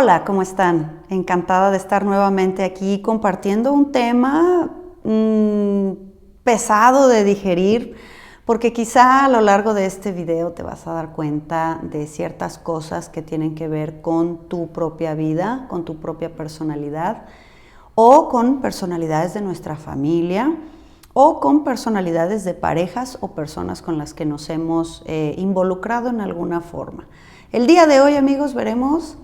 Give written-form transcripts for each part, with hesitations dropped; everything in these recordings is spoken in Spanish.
Hola, ¿cómo están? Encantada de estar nuevamente aquí compartiendo un tema pesado de digerir, porque quizá a lo largo de este video te vas a dar cuenta de ciertas cosas que tienen que ver con tu propia vida, con tu propia personalidad, o con personalidades de nuestra familia, o con personalidades de parejas o personas con las que nos hemos involucrado en alguna forma. El día de hoy, amigos, veremos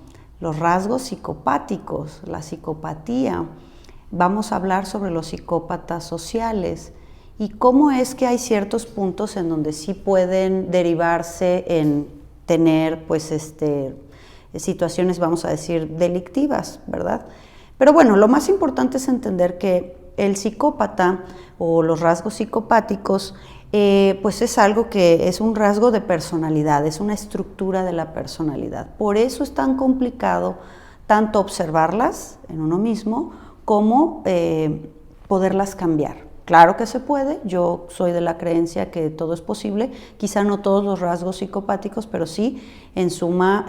los rasgos psicopáticos, la psicopatía. Vamos a hablar sobre los psicópatas sociales y cómo es que hay ciertos puntos en donde sí pueden derivarse en tener situaciones, vamos a decir, delictivas, ¿verdad? Pero bueno, lo más importante es entender que el psicópata o los rasgos psicopáticos pues es algo que es un rasgo de personalidad, es una estructura de la personalidad. Por eso es tan complicado tanto observarlas en uno mismo como poderlas cambiar. Claro que se puede, yo soy de la creencia que todo es posible, quizá no todos los rasgos psicopáticos, pero sí, en suma,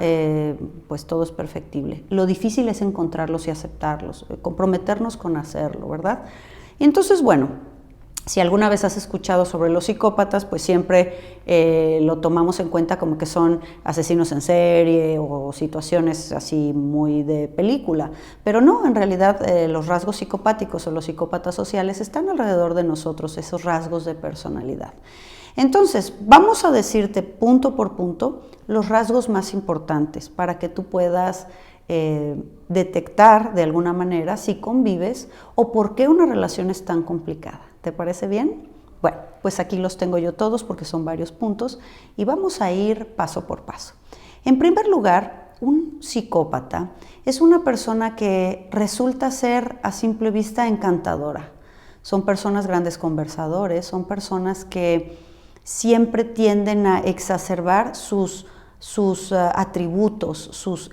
pues todo es perfectible. Lo difícil es encontrarlos y aceptarlos, comprometernos con hacerlo, ¿verdad? Y entonces, bueno, si alguna vez has escuchado sobre los psicópatas, pues siempre lo tomamos en cuenta como que son asesinos en serie o situaciones así muy de película. Pero no, en realidad los rasgos psicopáticos o los psicópatas sociales están alrededor de nosotros, esos rasgos de personalidad. Entonces, vamos a decirte punto por punto los rasgos más importantes para que tú puedas detectar de alguna manera si convives o por qué una relación es tan complicada. ¿Te parece bien? Bueno, pues aquí los tengo yo todos porque son varios puntos y vamos a ir paso por paso. En primer lugar, un psicópata es una persona que resulta ser a simple vista encantadora. Son personas grandes conversadores, son personas que siempre tienden a exacerbar sus atributos, sus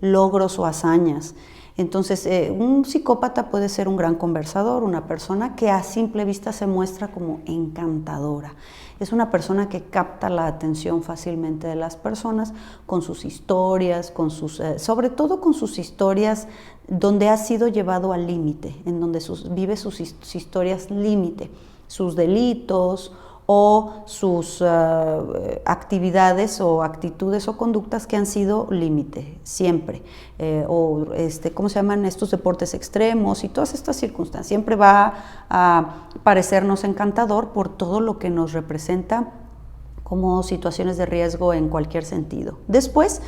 logros o hazañas. Entonces, un psicópata puede ser un gran conversador, una persona que a simple vista se muestra como encantadora. Es una persona que capta la atención fácilmente de las personas con sus historias, sobre todo con sus historias donde ha sido llevado al límite, en donde vive sus historias límite, sus delitos o sus actividades o actitudes o conductas que han sido límite, siempre. ¿Cómo se llaman estos deportes extremos? Y todas estas circunstancias. Siempre va a parecernos encantador por todo lo que nos representa como situaciones de riesgo en cualquier sentido. Después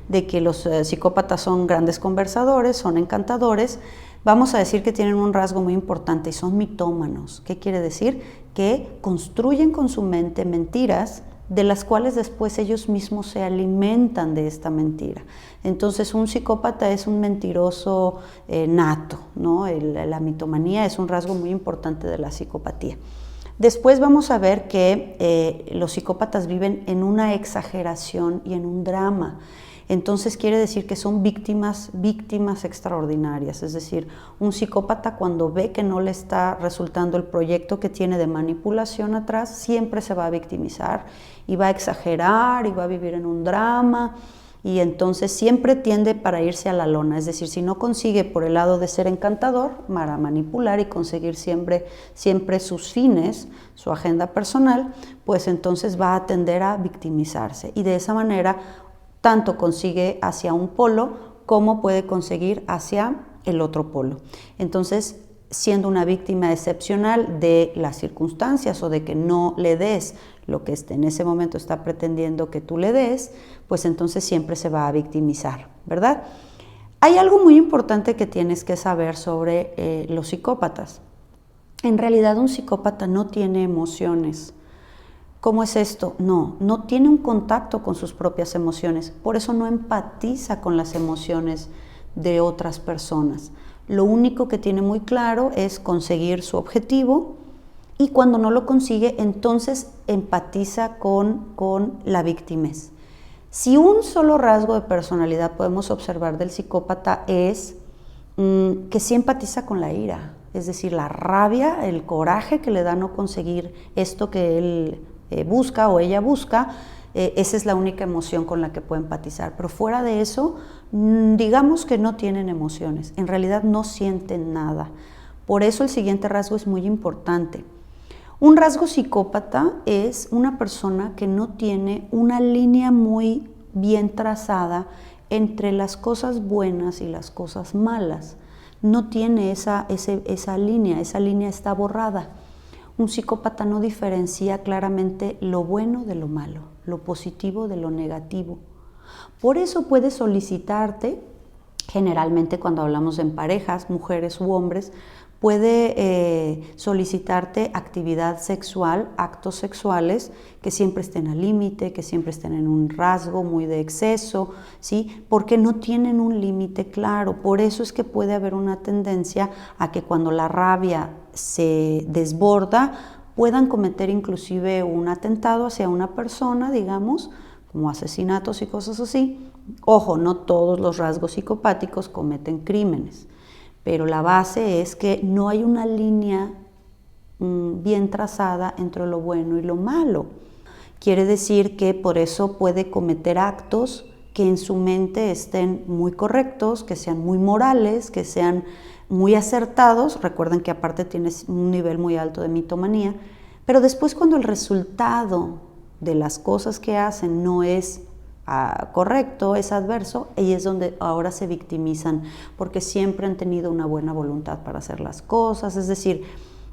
de que los psicópatas son grandes conversadores, son encantadores, vamos a decir que tienen un rasgo muy importante y son mitómanos. ¿Qué quiere decir? Que construyen con su mente mentiras de las cuales después ellos mismos se alimentan de esta mentira. Entonces un psicópata es un mentiroso nato, ¿no? La mitomanía es un rasgo muy importante de la psicopatía. Después vamos a ver que los psicópatas viven en una exageración y en un drama. Entonces quiere decir que son víctimas extraordinarias, es decir, un psicópata cuando ve que no le está resultando el proyecto que tiene de manipulación atrás, siempre se va a victimizar y va a exagerar y va a vivir en un drama y entonces siempre tiende para irse a la lona, es decir, si no consigue por el lado de ser encantador, para manipular y conseguir siempre sus fines, su agenda personal, pues entonces va a tender a victimizarse y de esa manera tanto consigue hacia un polo como puede conseguir hacia el otro polo. Entonces, siendo una víctima excepcional de las circunstancias o de que no le des lo que en ese momento está pretendiendo que tú le des, pues entonces siempre se va a victimizar, ¿verdad? Hay algo muy importante que tienes que saber sobre los psicópatas. En realidad, un psicópata no tiene emociones. ¿Cómo es esto? No tiene un contacto con sus propias emociones, por eso no empatiza con las emociones de otras personas. Lo único que tiene muy claro es conseguir su objetivo y cuando no lo consigue, entonces empatiza con la víctima. Si un solo rasgo de personalidad podemos observar del psicópata es que sí empatiza con la ira, es decir, la rabia, el coraje que le da no conseguir esto que él busca o ella busca, esa es la única emoción con la que puedo empatizar. Pero fuera de eso, digamos que no tienen emociones, en realidad no sienten nada. Por eso el siguiente rasgo es muy importante. Un rasgo psicópata es una persona que no tiene una línea muy bien trazada entre las cosas buenas y las cosas malas. No tiene esa línea está borrada. Un psicópata no diferencia claramente lo bueno de lo malo, lo positivo de lo negativo. Por eso puede solicitarte, generalmente cuando hablamos en parejas, mujeres u hombres, puede solicitarte actividad sexual, actos sexuales que siempre estén al límite, que siempre estén en un rasgo muy de exceso, ¿sí? Porque no tienen un límite claro. Por eso es que puede haber una tendencia a que cuando la rabia se desborda, puedan cometer inclusive un atentado hacia una persona, digamos, como asesinatos y cosas así. Ojo, no todos los rasgos psicopáticos cometen crímenes, pero la base es que no hay una línea bien trazada entre lo bueno y lo malo. Quiere decir que por eso puede cometer actos que en su mente estén muy correctos, que sean muy morales, que sean muy acertados. Recuerden que aparte tienes un nivel muy alto de mitomanía, pero después cuando el resultado de las cosas que hacen no es correcto, es adverso, y es donde ahora se victimizan, porque siempre han tenido una buena voluntad para hacer las cosas. Es decir,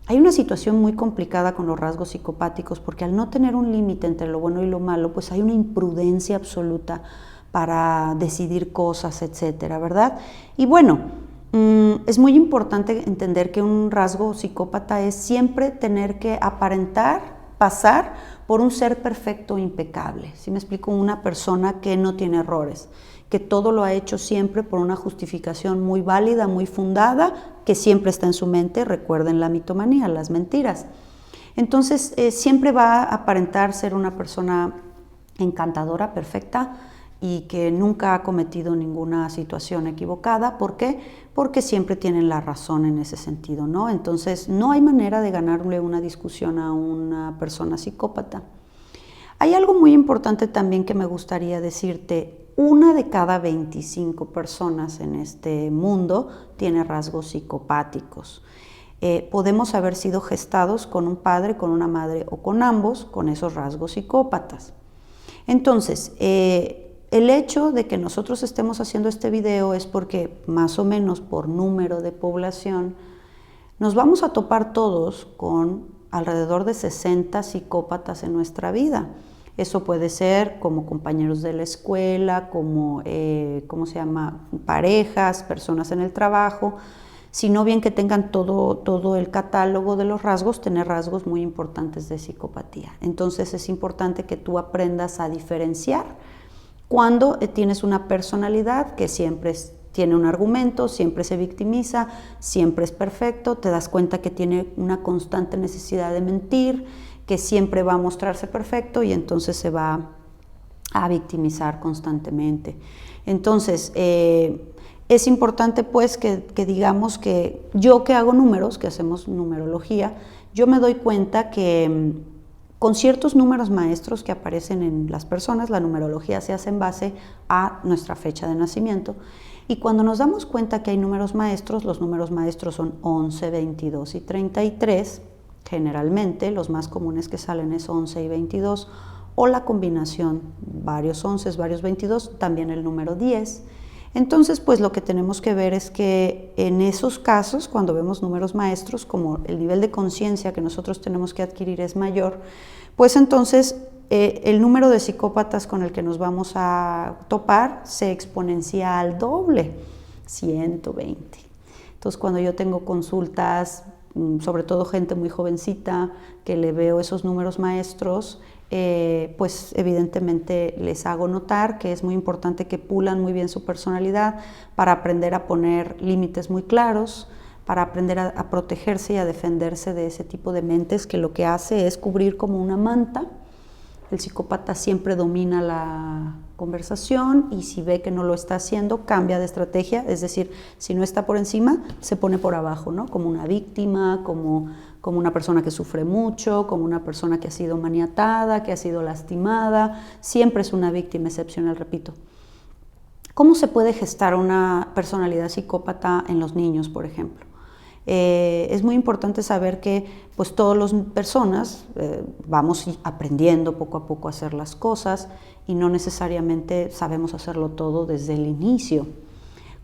hay una situación muy complicada con los rasgos psicopáticos, porque al no tener un límite entre lo bueno y lo malo, pues hay una imprudencia absoluta para decidir cosas, etcétera, ¿verdad? Y bueno, es muy importante entender que un rasgo psicópata es siempre tener que aparentar, pasar por un ser perfecto e impecable. ¿Sí me explico? Una persona que no tiene errores, que todo lo ha hecho siempre por una justificación muy válida, muy fundada, que siempre está en su mente. Recuerden la mitomanía, las mentiras. Entonces, siempre va a aparentar ser una persona encantadora, perfecta, y que nunca ha cometido ninguna situación equivocada. ¿Por qué? Porque siempre tienen la razón en ese sentido, ¿no? Entonces, no hay manera de ganarle una discusión a una persona psicópata. Hay algo muy importante también que me gustaría decirte. 1 de cada 25 personas en este mundo tiene rasgos psicopáticos. Podemos haber sido gestados con un padre, con una madre o con ambos con esos rasgos psicópatas. Entonces, el hecho de que nosotros estemos haciendo este video es porque más o menos por número de población nos vamos a topar todos con alrededor de 60 psicópatas en nuestra vida. Eso puede ser como compañeros de la escuela, como parejas, personas en el trabajo, sino bien que tengan todo el catálogo de los rasgos, tener rasgos muy importantes de psicopatía. Entonces es importante que tú aprendas a diferenciar cuando tienes una personalidad que siempre tiene un argumento, siempre se victimiza, siempre es perfecto, te das cuenta que tiene una constante necesidad de mentir, que siempre va a mostrarse perfecto y entonces se va a victimizar constantemente. Entonces, es importante pues que digamos que yo que hago números, que hacemos numerología, yo me doy cuenta que con ciertos números maestros que aparecen en las personas, la numerología se hace en base a nuestra fecha de nacimiento. Y cuando nos damos cuenta que hay números maestros, los números maestros son 11, 22 y 33. Generalmente los más comunes que salen es 11 y 22, o la combinación varios 11, varios 22, también el número 10. Entonces, pues lo que tenemos que ver es que en esos casos, cuando vemos números maestros, como el nivel de conciencia que nosotros tenemos que adquirir es mayor, pues entonces el número de psicópatas con el que nos vamos a topar se exponencia al doble, 120. Entonces, cuando yo tengo consultas, sobre todo gente muy jovencita, que le veo esos números maestros, pues evidentemente les hago notar que es muy importante que pulan muy bien su personalidad para aprender a poner límites muy claros, para aprender a protegerse y a defenderse de ese tipo de mentes que lo que hace es cubrir como una manta. El psicópata siempre domina la conversación y si ve que no lo está haciendo, cambia de estrategia, es decir, si no está por encima, se pone por abajo, ¿no? Como una víctima, como como una persona que sufre mucho, como una persona que ha sido maniatada, que ha sido lastimada. Siempre es una víctima excepcional, repito. ¿Cómo se puede gestar una personalidad psicópata en los niños, por ejemplo? Es muy importante saber que pues todas las personas vamos aprendiendo poco a poco a hacer las cosas y no necesariamente sabemos hacerlo todo desde el inicio.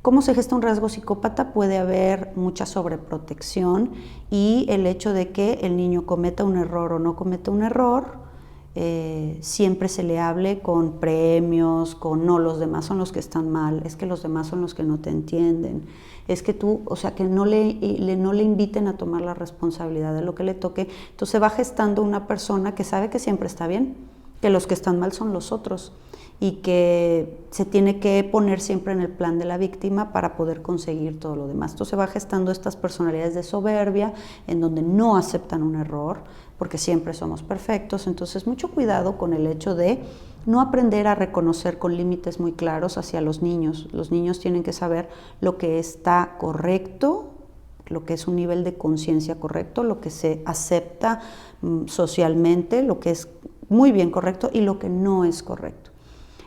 ¿Cómo se gesta un rasgo psicópata? Puede haber mucha sobreprotección y el hecho de que el niño cometa un error o no cometa un error, siempre se le hable con premios, con no, los demás son los que están mal, es que los demás son los que no te entienden, es que tú, o sea, que no le inviten a tomar la responsabilidad de lo que le toque. Entonces va gestando una persona que sabe que siempre está bien, que los que están mal son los otros y que se tiene que poner siempre en el plan de la víctima para poder conseguir todo lo demás. Entonces va gestando estas personalidades de soberbia en donde no aceptan un error, porque siempre somos perfectos. Entonces mucho cuidado con el hecho de no aprender a reconocer con límites muy claros hacia los niños. Los niños tienen que saber lo que está correcto, lo que es un nivel de conciencia correcto, lo que se acepta socialmente, lo que es muy bien correcto y lo que no es correcto.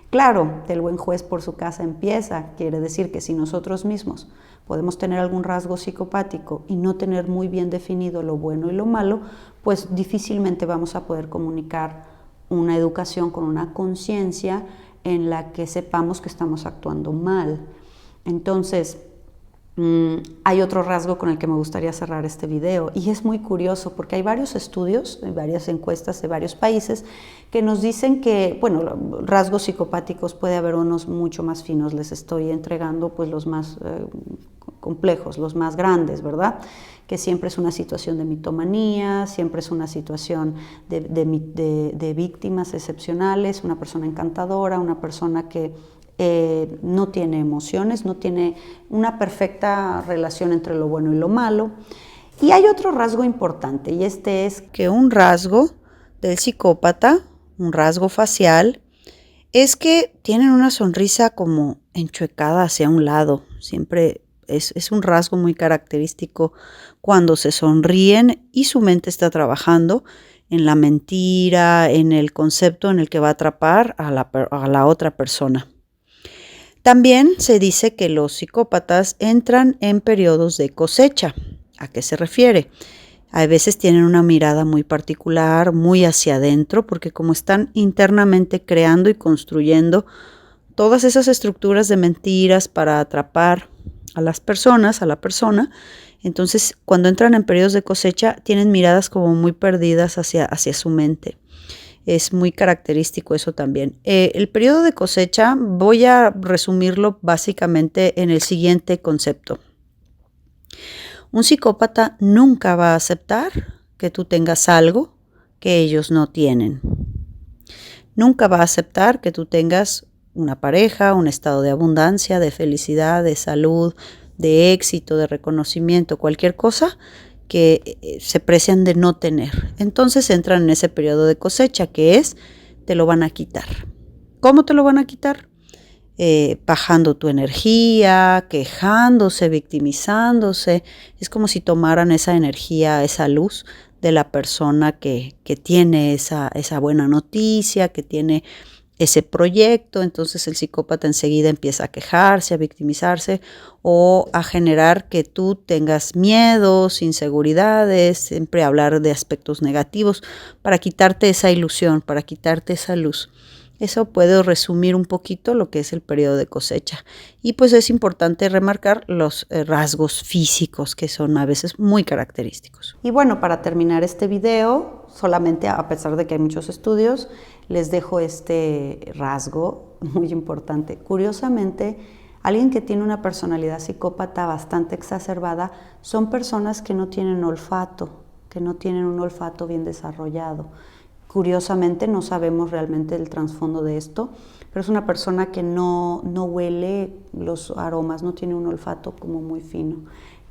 Claro, el buen juez por su casa empieza, quiere decir que si nosotros mismos podemos tener algún rasgo psicopático y no tener muy bien definido lo bueno y lo malo, pues difícilmente vamos a poder comunicar una educación con una conciencia en la que sepamos que estamos actuando mal. Entonces, hay otro rasgo con el que me gustaría cerrar este video y es muy curioso porque hay varios estudios, hay varias encuestas de varios países que nos dicen que, bueno, rasgos psicopáticos puede haber unos mucho más finos, les estoy entregando pues los más complejos, los más grandes, ¿verdad? Que siempre es una situación de mitomanía, siempre es una situación de víctimas excepcionales, una persona encantadora, una persona que no tiene emociones, no tiene una perfecta relación entre lo bueno y lo malo. Y hay otro rasgo importante, y este es que un rasgo del psicópata, un rasgo facial, es que tienen una sonrisa como enchuecada hacia un lado. Siempre es un rasgo muy característico cuando se sonríen y su mente está trabajando en la mentira, en el concepto en el que va a atrapar a la otra persona. También se dice que los psicópatas entran en periodos de cosecha. ¿A qué se refiere? A veces tienen una mirada muy particular, muy hacia adentro, porque como están internamente creando y construyendo todas esas estructuras de mentiras para atrapar a las personas, a la persona, entonces cuando entran en periodos de cosecha tienen miradas como muy perdidas hacia su mente. Es muy característico eso también. El periodo de cosecha voy a resumirlo básicamente en el siguiente concepto. Un psicópata nunca va a aceptar que tú tengas algo que ellos no tienen. Nunca va a aceptar que tú tengas una pareja, un estado de abundancia, de felicidad, de salud, de éxito, de reconocimiento, cualquier cosa que se precian de no tener. Entonces entran en ese periodo de cosecha que es, te lo van a quitar. ¿Cómo te lo van a quitar? Bajando tu energía, quejándose, victimizándose. Es como si tomaran esa energía, esa luz de la persona que tiene esa buena noticia, que tiene ese proyecto. Entonces el psicópata enseguida empieza a quejarse, a victimizarse o a generar que tú tengas miedos, inseguridades, siempre hablar de aspectos negativos para quitarte esa ilusión, para quitarte esa luz. Eso puede resumir un poquito lo que es el periodo de cosecha. Y pues es importante remarcar los rasgos físicos que son a veces muy característicos. Y bueno, para terminar este video, solamente a pesar de que hay muchos estudios, les dejo este rasgo muy importante. Curiosamente, alguien que tiene una personalidad psicópata bastante exacerbada son personas que no tienen olfato, que no tienen un olfato bien desarrollado. Curiosamente no sabemos realmente el trasfondo de esto, pero es una persona que no huele los aromas, no tiene un olfato como muy fino.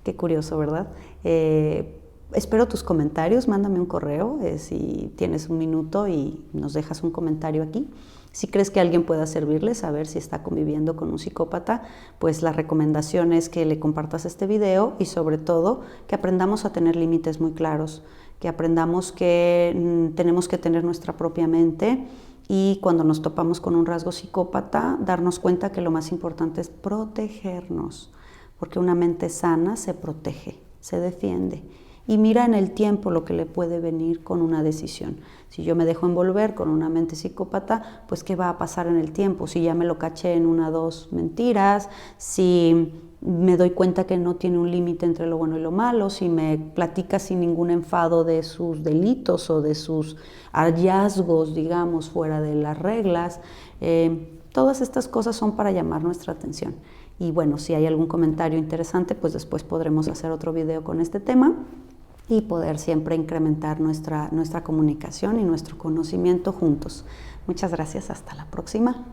Qué curioso, ¿verdad? Espero tus comentarios, mándame un correo si tienes un minuto y nos dejas un comentario aquí. Si crees que alguien pueda servirle, saber si está conviviendo con un psicópata, pues la recomendación es que le compartas este video y sobre todo que aprendamos a tener límites muy claros, que aprendamos que tenemos que tener nuestra propia mente y cuando nos topamos con un rasgo psicópata, darnos cuenta que lo más importante es protegernos, porque una mente sana se protege, se defiende. Y mira en el tiempo lo que le puede venir con una decisión. Si yo me dejo envolver con una mente psicópata, pues ¿qué va a pasar en el tiempo? Si ya me lo caché en 1 o 2 mentiras, si me doy cuenta que no tiene un límite entre lo bueno y lo malo, si me platica sin ningún enfado de sus delitos o de sus hallazgos, digamos, fuera de las reglas. Todas estas cosas son para llamar nuestra atención. Y bueno, si hay algún comentario interesante, pues después podremos hacer otro video con este tema y poder siempre incrementar nuestra comunicación y nuestro conocimiento juntos. Muchas gracias, hasta la próxima.